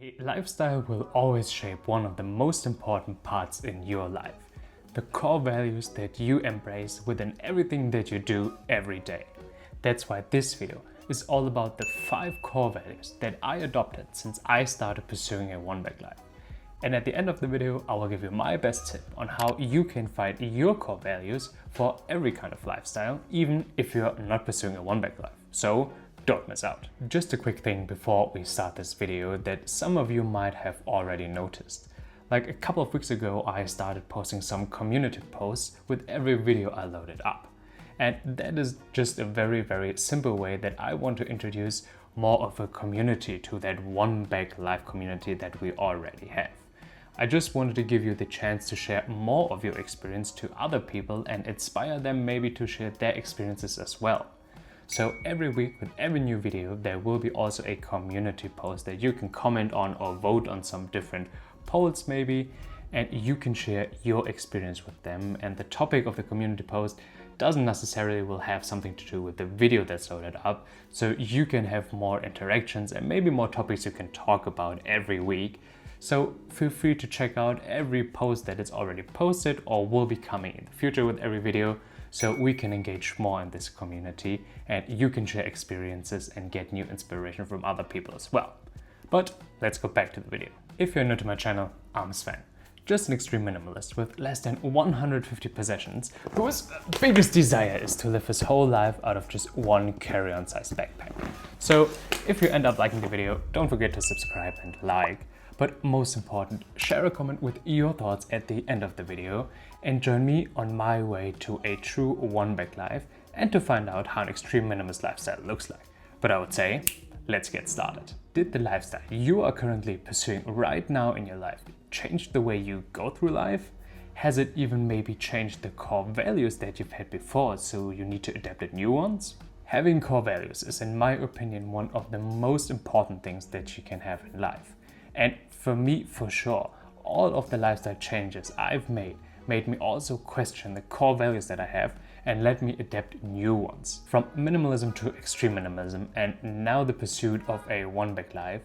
A lifestyle will always shape one of the most important parts in your life. The core values that you embrace within everything that you do every day. That's why this video is all about the 5 core values that I adopted since I started pursuing a one-bag life. And at the end of the video, I will give you my best tip on how you can find your core values for every kind of lifestyle, even if you're not pursuing a one-bag life. So don't miss out. Just a quick thing before we start this video that some of you might have already noticed. Like a couple of weeks ago, I started posting some community posts with every video I loaded up. And that is just a very simple way that I want to introduce more of a community to that one-bag life community that we already have. I just wanted to give you the chance to share more of your experience to other people and inspire them maybe to share their experiences as well. So every week with every new video, there will be also a community post that you can comment on or vote on some different polls maybe, and you can share your experience with them. And the topic of the community post doesn't necessarily will have something to do with the video that's loaded up, so you can have more interactions and maybe more topics you can talk about every week. So feel free to check out every post that is already posted or will be coming in the future with every video, so we can engage more in this community and you can share experiences and get new inspiration from other people as well. But let's go back to the video. If you're new to my channel, I'm Sven, just an extreme minimalist with less than 150 possessions, whose biggest desire is to live his whole life out of just one carry-on size backpack. So if you end up liking the video, don't forget to subscribe and like. But most important, share a comment with your thoughts at the end of the video and join me on my way to a true one-bag life and to find out how an extreme minimalist lifestyle looks like. But I would say, let's get started. Did the lifestyle you are currently pursuing right now in your life change the way you go through life? Has it even maybe changed the core values that you've had before, so you need to adapt new ones? Having core values is, in my opinion, one of the most important things that you can have in life. And for me, for sure, all of the lifestyle changes I've made me also question the core values that I have and let me adapt new ones. From minimalism to extreme minimalism and now the pursuit of a one-bag life,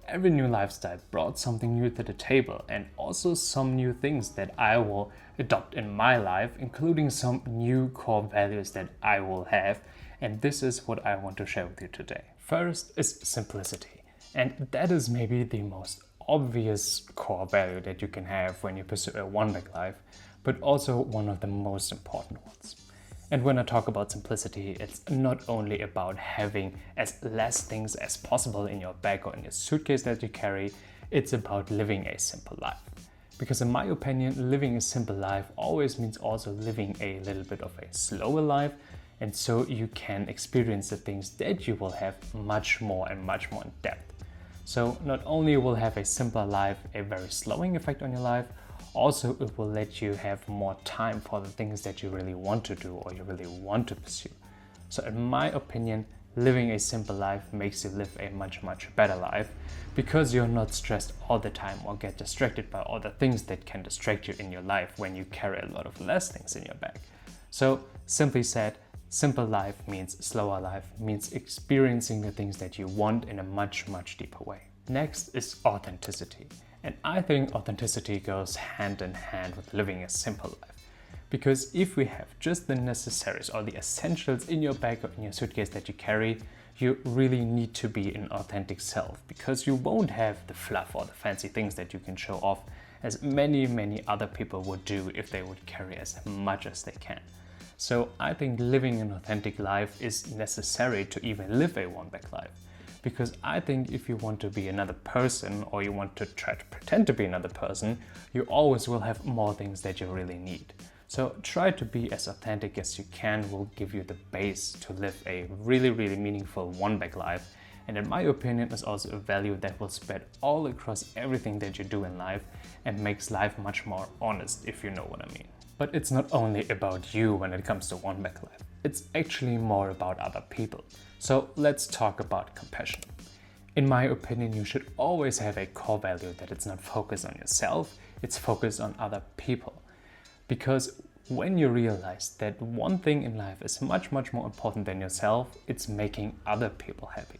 every new lifestyle brought something new to the table and also some new things that I will adopt in my life, including some new core values that I will have. And this is what I want to share with you today. First is simplicity. And that is maybe the most obvious core value that you can have when you pursue a one-bag life, but also one of the most important ones. And when I talk about simplicity, it's not only about having as less things as possible in your bag or in your suitcase that you carry, it's about living a simple life. Because in my opinion, living a simple life always means also living a little bit of a slower life, and so you can experience the things that you will have much more in depth. So not only will have a simpler life a very slowing effect on your life, also it will let you have more time for the things that you really want to do or you really want to pursue. So in my opinion, living a simple life makes you live a much better life because you're not stressed all the time or get distracted by all the things that can distract you in your life when you carry a lot of less things in your bag. So simply said, simple life means slower life, means experiencing the things that you want in a much deeper way. Next is authenticity. And I think authenticity goes hand in hand with living a simple life. Because if we have just the necessaries or the essentials in your bag or in your suitcase that you carry, you really need to be an authentic self, because you won't have the fluff or the fancy things that you can show off as many other people would do if they would carry as much as they can. So I think living an authentic life is necessary to even live a one-bag life. Because I think if you want to be another person or you want to try to pretend to be another person, you always will have more things that you really need. So try to be as authentic as you can will give you the base to live a really meaningful one-bag life. And in my opinion, is also a value that will spread all across everything that you do in life and makes life much more honest, if you know what I mean. But it's not only about you when it comes to one-bag life. It's actually more about other people. So let's talk about compassion. In my opinion, you should always have a core value that it's not focused on yourself, it's focused on other people. Because when you realize that one thing in life is much more important than yourself, it's making other people happy.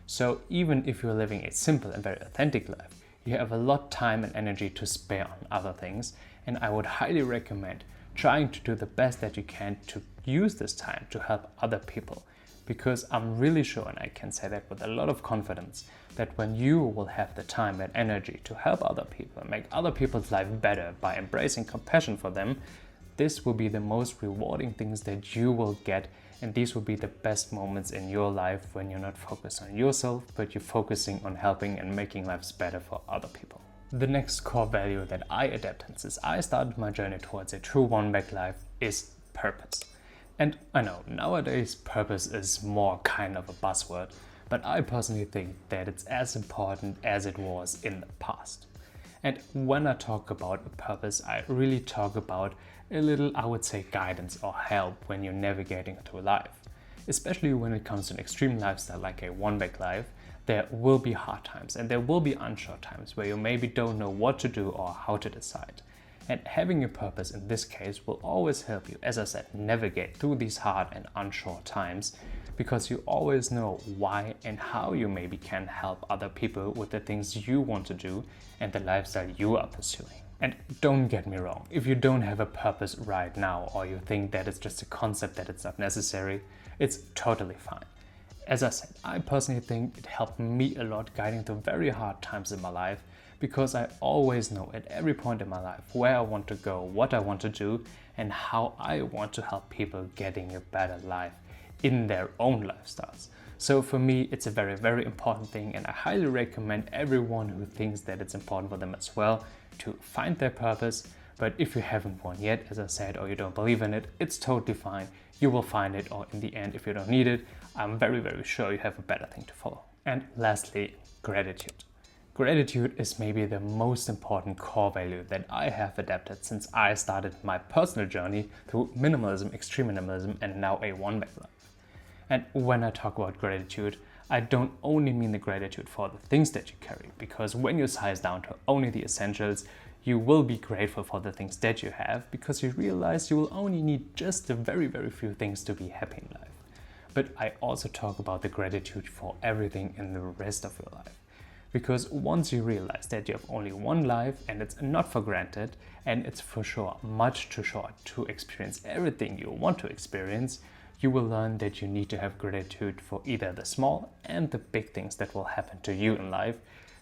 So even if you're living a simple and very authentic life, you have a lot of time and energy to spare on other things, and I would highly recommend trying to do the best that you can to use this time to help other people. Because I'm really sure, and I can say that with a lot of confidence, that when you will have the time and energy to help other people, make other people's life better by embracing compassion for them, this will be the most rewarding things that you will get, and these will be the best moments in your life when you're not focused on yourself, but you're focusing on helping and making lives better for other people. The next core value that I adapted since I started my journey towards a true one-bag life is purpose. And I know nowadays purpose is more kind of a buzzword, but I personally think that it's as important as it was in the past. And when I talk about purpose, I really talk about a little, I would say, guidance or help when you're navigating through life. Especially when it comes to an extreme lifestyle like a one-bag life, there will be hard times and there will be unsure times where you maybe don't know what to do or how to decide. And having a purpose in this case will always help you, as I said, navigate through these hard and unsure times, because you always know why and how you maybe can help other people with the things you want to do and the lifestyle you are pursuing. And don't get me wrong, if you don't have a purpose right now or you think that it's just a concept that it's not necessary, it's totally fine. As I said, I personally think it helped me a lot guiding through very hard times in my life, because I always know at every point in my life where I want to go, what I want to do, and how I want to help people getting a better life in their own lifestyles. So for me, it's a very, very important thing, and I highly recommend everyone who thinks that it's important for them as well to find their purpose. But if you haven't one yet, as I said, or you don't believe in it, it's totally fine. You will find it, or in the end, if you don't need it, I'm very, very sure you have a better thing to follow. And lastly, gratitude. Gratitude is maybe the most important core value that I have adapted since I started my personal journey through minimalism, extreme minimalism, and now a one-bag life. And when I talk about gratitude, I don't only mean the gratitude for the things that you carry, because when you size down to only the essentials, you will be grateful for the things that you have, because you realize you will only need just a very, very few things to be happy in life. But I also talk about the gratitude for everything in the rest of your life. Because once you realize that you have only one life and it's not for granted, and it's for sure much too short to experience everything you want to experience, you will learn that you need to have gratitude for either the small and the big things that will happen to you in life.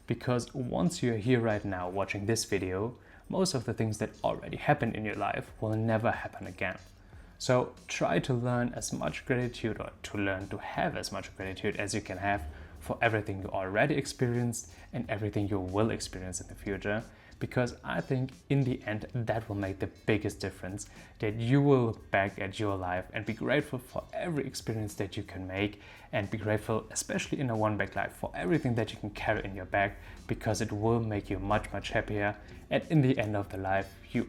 Because once you're here right now watching this video, most of the things that already happened in your life will never happen again. So try to learn as much gratitude, or to learn to have as much gratitude as you can have for everything you already experienced and everything you will experience in the future, because I think in the end that will make the biggest difference, that you will look back at your life and be grateful for every experience that you can make, and be grateful, especially in a one-bag life, for everything that you can carry in your bag, because it will make you much, much happier. And in the end of the life,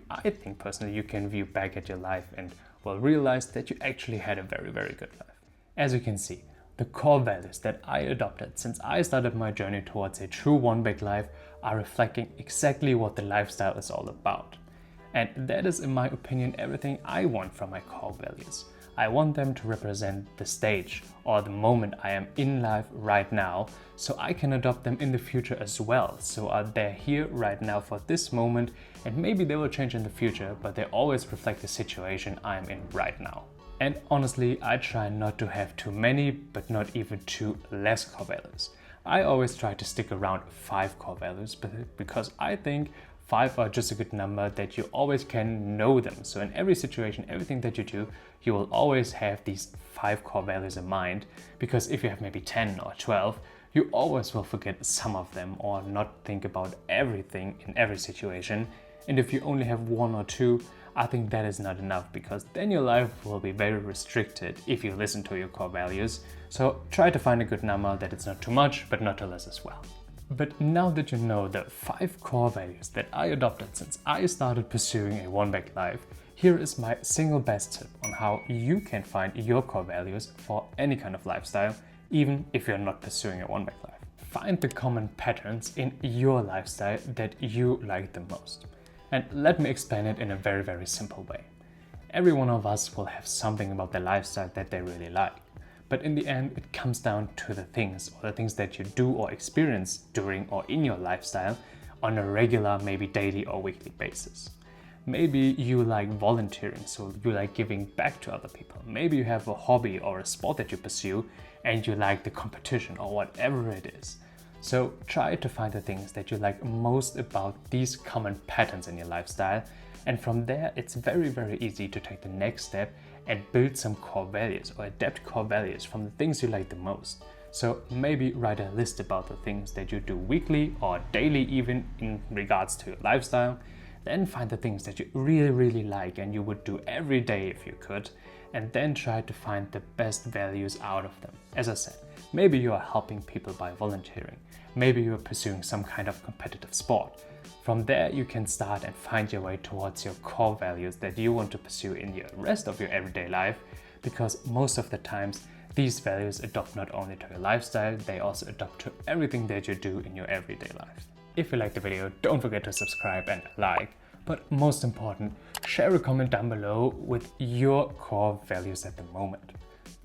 I think personally, you can view back at your life and will realize that you actually had a very, very good life. As you can see, the core values that I adopted since I started my journey towards a true one-bag life are reflecting exactly what the lifestyle is all about. And that is, in my opinion, everything I want from my core values. I want them to represent the stage or the moment I am in life right now, so I can adopt them in the future as well. So they're here right now for this moment, and maybe they will change in the future, but they always reflect the situation I'm in right now. And honestly, I try not to have too many, but not even too less core values. I always try to stick around 5 core values, because I think 5 are just a good number that you always can know them. So in every situation, everything that you do, you will always have these 5 core values in mind, because if you have maybe 10 or 12, you always will forget some of them or not think about everything in every situation. And if you only have 1 or 2, I think that is not enough, because then your life will be very restricted if you listen to your core values. So try to find a good number that it's not too much, but not too less as well. But now that you know the 5 core values that I adopted since I started pursuing a one-bag life, here is my single best tip on how you can find your core values for any kind of lifestyle, even if you're not pursuing a one-bag life. Find the common patterns in your lifestyle that you like the most. And let me explain it in a very, very simple way. Every one of us will have something about their lifestyle that they really like. But in the end, it comes down to the things that you do or experience during or in your lifestyle on a regular, maybe daily or weekly basis. Maybe you like volunteering, so you like giving back to other people. Maybe you have a hobby or a sport that you pursue and you like the competition or whatever it is. So try to find the things that you like most about these common patterns in your lifestyle, and from there it's very, very easy to take the next step and build some core values or adapt core values from the things you like the most. So maybe write a list about the things that you do weekly or daily even in regards to your lifestyle. Then find the things that you really, really like and you would do every day if you could, and then try to find the best values out of them. As I said, maybe you are helping people by volunteering. Maybe you are pursuing some kind of competitive sport. From there, you can start and find your way towards your core values that you want to pursue in the rest of your everyday life, because most of the times, these values adopt not only to your lifestyle, they also adopt to everything that you do in your everyday life. If you liked the video, don't forget to subscribe and like, but most important, share a comment down below with your core values at the moment.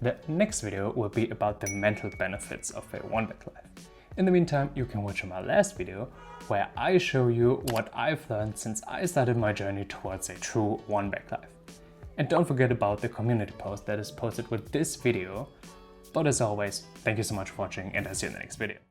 The next video will be about the mental benefits of a onebag life. In the meantime, you can watch my last video where I show you what I've learned since I started my journey towards a true onebag life. And don't forget about the community post that is posted with this video. But as always, thank you so much for watching, and I'll see you in the next video.